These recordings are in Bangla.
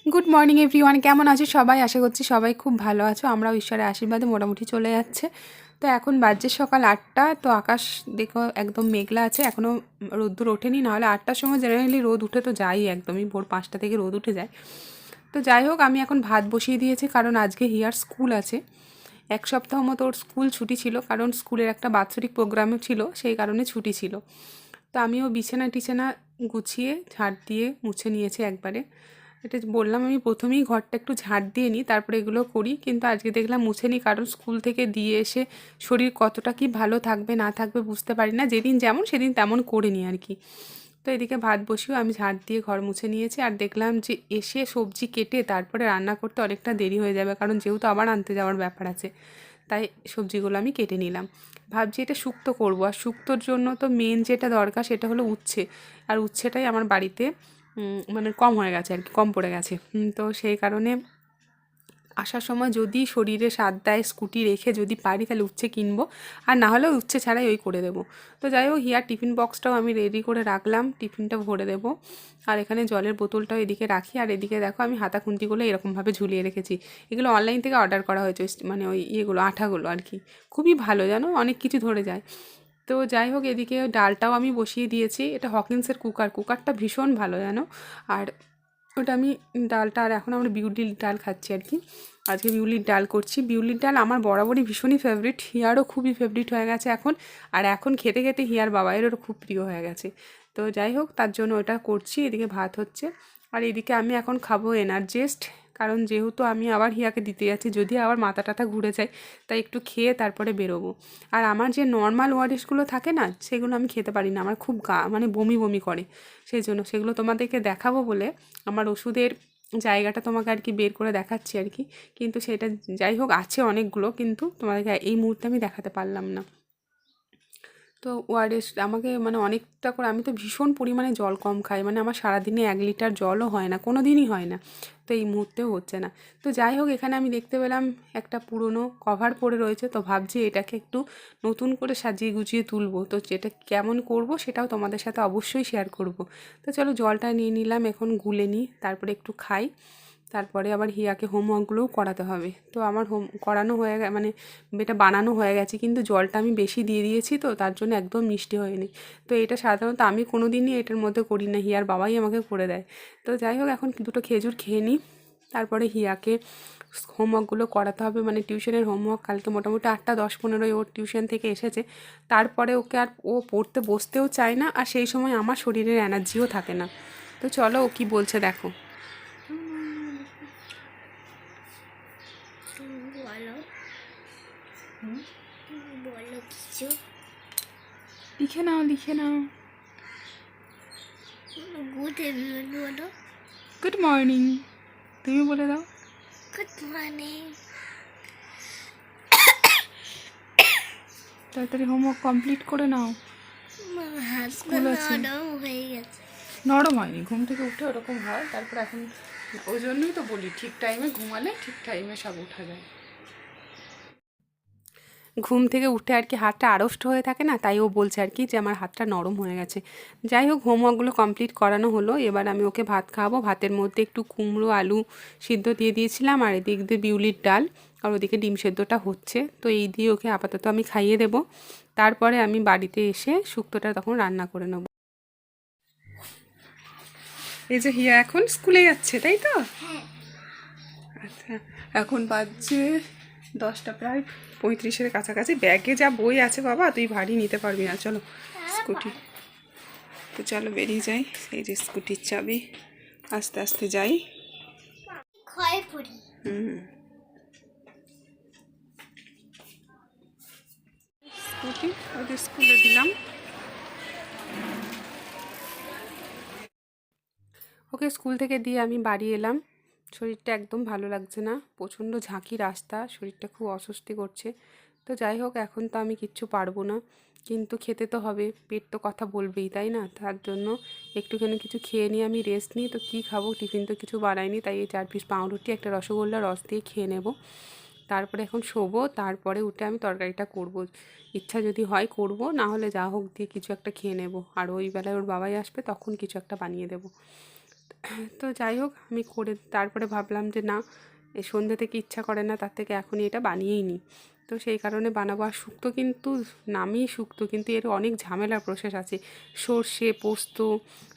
গুড মর্নিং এভরিওয়ান, কেমন আছো সবাই? আশা করছি সবাই খুব ভালো আছো। আমরাও ঈশ্বরের আশীর্বাদে মোটামুটি চলে যাচ্ছে। তো এখন বাজছে সকাল 8টা। তো আকাশ দেখো একদম মেঘলা আছে, এখনও রোদ্দুর ওঠেনি। নাহলে 8টার সময় জেনারেলি রোদ উঠে তো যাই, একদমই ভোর 5টা থেকে রোদ উঠে যায়। তো যাই হোক, আমি এখন ভাত বসিয়ে দিয়েছি কারণ আজকে হিয়ার স্কুল আছে। এক সপ্তাহ মতো ওর স্কুল ছুটি ছিল, কারণ স্কুলের একটা বাৎসরিক প্রোগ্রামও ছিল, সেই কারণে ছুটি ছিল। তো আমিও বিছানা টিছানা গুছিয়ে ঝাড় দিয়ে মুছে নিয়েছি একবারে। এটা বললাম আমি প্রথমেই ঘরটা একটু ঝাড় দিয়ে নিই, তারপরে এগুলো করি, কিন্তু আজকে দেখলাম মুছে নিই, কারণ স্কুল থেকে দিয়ে এসে শরীর কতটা কি ভালো থাকবে না থাকবে বুঝতে পারি না। যেদিন যেমন সেদিন তেমন করে নিই আর কি। তো এদিকে ভাত বসিয়েও আমি ঝাড় দিয়ে ঘর মুছে নিয়েছি। আর দেখলাম যে এসে সবজি কেটে তারপরে রান্না করতে অনেকটা দেরি হয়ে যাবে, কারণ যেহেতু আবার আনতে যাওয়ার ব্যাপার আছে, তাই সবজিগুলো আমি কেটে নিলাম। ভাবছি এটা শুক্তো করবো, আর শুক্তোর জন্য তো মেন যেটা দরকার সেটা হলো উচ্ছে। আর উচ্ছেটাই আমার বাড়িতে মানে কম হয়ে গেছে আর কি, কম পড়ে গেছে। তো সেই কারণে আসার সময় যদি শরীরে সাথ দেয়, স্কুটি রেখে যদি পারি তাহলে উচ্ছে কিনবো, আর না হলে উচ্ছে ছাড়াই ওই করে দেবো। তো যাই হোক, হিয়ার টিফিন বক্সটাও আমি রেডি করে রাখলাম, টিফিনটা ভরে দেবো। আর এখানে জলের বোতলটাও এদিকে রাখি। আর এদিকে দেখো আমি হাতা খুন্তিগুলো এরকমভাবে ঝুলিয়ে রেখেছি। এগুলো অনলাইন থেকে অর্ডার করা হয়েছে, মানে ওই ইয়েগুলো আঠাগুলো আর কি। খুবই ভালো, জানো, অনেক কিছু ধরে যায়। তো যাই হোক, এদিকে ডালটাও আমি বসিয়ে দিয়েছি। এটা হকিন্সের কুকারটা ভীষণ ভালো, জানো। আর ওটা আমি ডালটা, আর এখন আমরা বিউলির ডাল খাচ্ছি আর কি। আজকে বিউলির ডাল করছি। বিউলির ডাল আমার বরাবরই ভীষণই ফেভারিট, হিয়ারও খুবই ফেভারিট হয়ে গেছে এখন। আর এখন খেতে খেতে হিয়ার বাবাইয়েরও খুব প্রিয় হয়ে গেছে। তো যাই হোক, তার জন্য ওটা করছি। এদিকে ভাত হচ্ছে, আর এদিকে আমি এখন খাবো এনার্জেস্ট, কারণ যেহেতু আমি আবার হিয়াকে দিতে যাচ্ছি, যদি আবার মাথা টাথা ঘুরে যায়, তাই একটু খেয়ে তারপরে বেরোবো। আর আমার যে নর্মাল ওয়ারিসগুলো থাকে না, সেগুলো আমি খেতে পারি না, আমার খুব মানে বমি বমি করে। সেই জন্য সেগুলো তোমাদেরকে দেখাবো বলে আমার ওষুধের জায়গাটা তোমাকে আর কি বের করে দেখাচ্ছি আর কি। কিন্তু সেটা যাই হোক, আছে অনেকগুলো, কিন্তু তোমাদেরকে এই মুহূর্তে আমি দেখাতে পারলাম না। তো ওআরএস আমাকে মানে অনেকটা করে, আমি তো ভীষণ পরিমাণে জল কম খাই, মানে আমার সারাদিনে 1 লিটার জলও হয় না, কোনো দিনই হয় না। তো এই মুহূর্তেও হচ্ছে না। তো যাই হোক, এখানে আমি দেখতে পেলাম একটা পুরনো কভার পড়ে রয়েছে। তো ভাবছি এটাকে একটু নতুন করে সাজিয়ে গুছিয়ে তুলবো। তো যেটা কেমন করব সেটাও তোমাদের সাথে অবশ্যই শেয়ার করব। তো চলো, জলটা নিয়ে নিলাম, এখন গুলে নিই, তারপরে একটু খাই। তারপরে আবার হিয়াকে হোমওয়ার্কগুলোও করাতে হবে। তো আমার করানো হয়ে মানে এটা বানানো হয়ে গেছে, কিন্তু জলটা আমি বেশি দিয়ে দিয়েছি, তো তার জন্য একদম মিষ্টি হয়নি। তো এটা সাধারণত আমি কোনো দিনই এটার মধ্যে করি না, হিয়ার বাবাই আমাকে করে দেয়। তো যাই হোক, এখন দুটো খেজুর খেয়ে নিই, তারপরে হিয়াকে হোমওয়ার্কগুলো করাতে হবে। মানে টিউশনের হোমওয়ার্ক কালকে মোটামুটি 8টা 10-15 ওর টিউশন থেকে এসেছে। তারপরে ওকে আর ও পড়তে বসতেও চায় না, আর সেই সময় আমার শরীরের এনার্জিও থাকে না। তো চলো, ও কি বলছে দেখো। বলো, বলো কিছু। লিখে নাও, লিখে নাও। গুড এভরিওয়ান বলো। গুড মর্নিং, তুমি বলে দাও। Good morning. তাড়াতাড়ি হোমওয়ার্ক কমপ্লিট করে নাও, হাত স্কুল আছে। নরম হয়ে গেছে। নরম হয়নি, ঘুম থেকে উঠে ওরকম হয়। তারপর এখন ওই জন্যই তো বলি, ঠিক টাইমে ঘুমালে ঠিক টাইমে সব উঠা যায়। ঘুম থেকে উঠে আর কি হাতটা আড়ষ্ট হয়ে থাকে না, তাই ও বলছে আর কি যে আমার হাতটা নরম হয়ে গেছে। যাই হোক, হোমওয়ার্কগুলো কমপ্লিট করানো হলো। এবার আমি ওকে ভাত খাওয়াবো। ভাতের মধ্যে একটু কুমড়ো আলু সিদ্ধ দিয়ে দিয়েছিলাম, আর এদিক দিয়ে বিউলির ডাল, আর ওদিকে ডিম সেদ্ধটা হচ্ছে। তো এই দিয়ে ওকে আপাতত আমি খাইয়ে দেবো। তারপরে আমি বাড়িতে এসে শুক্তোটা তখন রান্না করে নেব। এই যে হিয়া এখন স্কুলে যাচ্ছে, তাই তো? আচ্ছা, এখন বাজছে 10টা প্রায় 35-এর কাছাকাছি। ব্যাগে যা বই আছে বাবা, তুই ভারী নিতে পারবি না। চলো স্কুটি, তো চলো বেরিয়ে যাই। এই যে স্কুটির চাবি, আস্তে আস্তে যাই। ক্ষয় পড়ি। স্কুটি ওদের স্কুলে দিলাম। ওকে স্কুল থেকে দিয়ে আমি বাড়ি এলাম। শরীরটা একদম ভালো লাগছে না, প্রচণ্ড ঝাঁকি রাস্তা, শরীরটা খুব অস্বস্তি করছে। তো যাই হোক, এখন তো আমি কিচ্ছু পারবো না, কিন্তু খেতে তো হবে, পেট তো কথা বলবেই, তাই না? তার জন্য একটুখানি কিছু খেয়ে নিয়ে আমি রেস্ট নিই। তো কী খাবো, টিফিন তো কিছু বানাইনি, তাই এই 4 পিস পাউরুটি একটা রসগোল্লা রস দিয়ে খেয়ে নেব। তারপরে এখন শোবো, তারপরে উঠে আমি তরকারিটা করব। ইচ্ছা যদি হয় করব, না হলে যা হোক দিয়ে কিছু একটা খেয়ে নেব। আর ওই বেলায় ওর বাবাই আসবে, তখন কিছু একটা বানিয়ে দেবো। তো যাই হোক, আমি করে তারপরে ভাবলাম যে না, এই সন্ধ্যে থেকে ইচ্ছা করে না, তার থেকে এখনই এটা বানিয়েই নিই। তো সেই কারণে বানাবো। আর শুক্তো কিন্তু নামই শুক্তো, কিন্তু এর অনেক ঝামেলার প্রসেস আছে। সর্ষে পোস্ত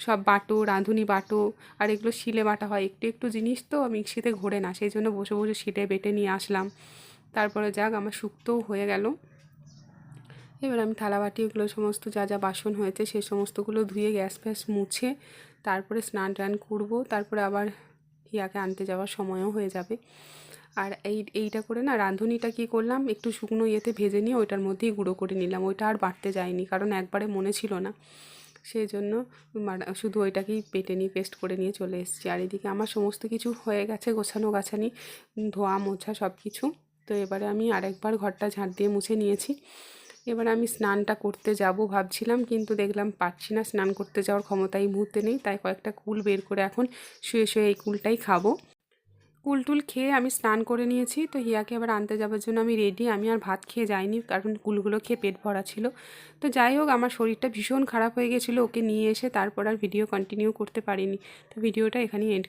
সব বাটো, রাঁধুনি বাটো, আর এগুলো শিলে বাটা হয়। একটু একটু জিনিস তো মিক্সিতে ঘোরে না, সেই জন্য বসে বসে শিলে বেটে নিয়ে আসলাম। তারপরে যাক, আমার শুক্তোও হয়ে গেল। এবার আমি থালা বাটি ওগুলো সমস্ত যা যা বাসন হয়েছে সে সমস্তগুলো ধুয়ে গ্যাস ফ্যাস মুছে তারপরে স্নান টান করবো। তারপরে আবার হিয়াকে আনতে যাওয়ার সময়ও হয়ে যাবে। আর এইটা করে না, রাঁধুনিটা কী করলাম, একটু শুকনো ইয়েতে ভেজে নিয়ে ওইটার মধ্যেই গুঁড়ো করে নিলাম। ওইটা আর বাটতে যায়নি, কারণ একবারে মনে ছিল না, সেই জন্য শুধু ওইটাকেই বেটে নিয়ে পেস্ট করে নিয়ে চলে এসেছি। আর এদিকে আমার সমস্ত কিছু হয়ে গেছে, গোছানো গাছানি, ধোয়া মোছা সব কিছু। তো এবারে আমি আরেকবার ঘরটা ঝাঁট দিয়ে মুছে নিয়েছি। এবার আমি স্নানটা করতে যাব ভাবছিলাম, কিন্তু দেখলাম পারছি না, স্নান করতে যাওয়ার ক্ষমতা এই মুহূর্তে নেই। তাই কয়েকটা কুল বের করে এখন শুয়ে শুয়ে এই কুলটাই খাবো। কুল টুল খেয়ে আমি স্নান করে নিয়েছি। তো হিয়াকে এবার আনতে যাওয়ার জন্য আমি রেডি। আমি আর ভাত খেয়ে যাইনি, কারণ কুলগুলো খেয়ে পেট ভরা ছিল। তো যাই হোক, আমার শরীরটা ভীষণ খারাপ হয়ে গেছিলো, ওকে নিয়ে এসে তারপর আর ভিডিও কন্টিনিউ করতে পারিনি। তো ভিডিওটা এখানেই এন্ড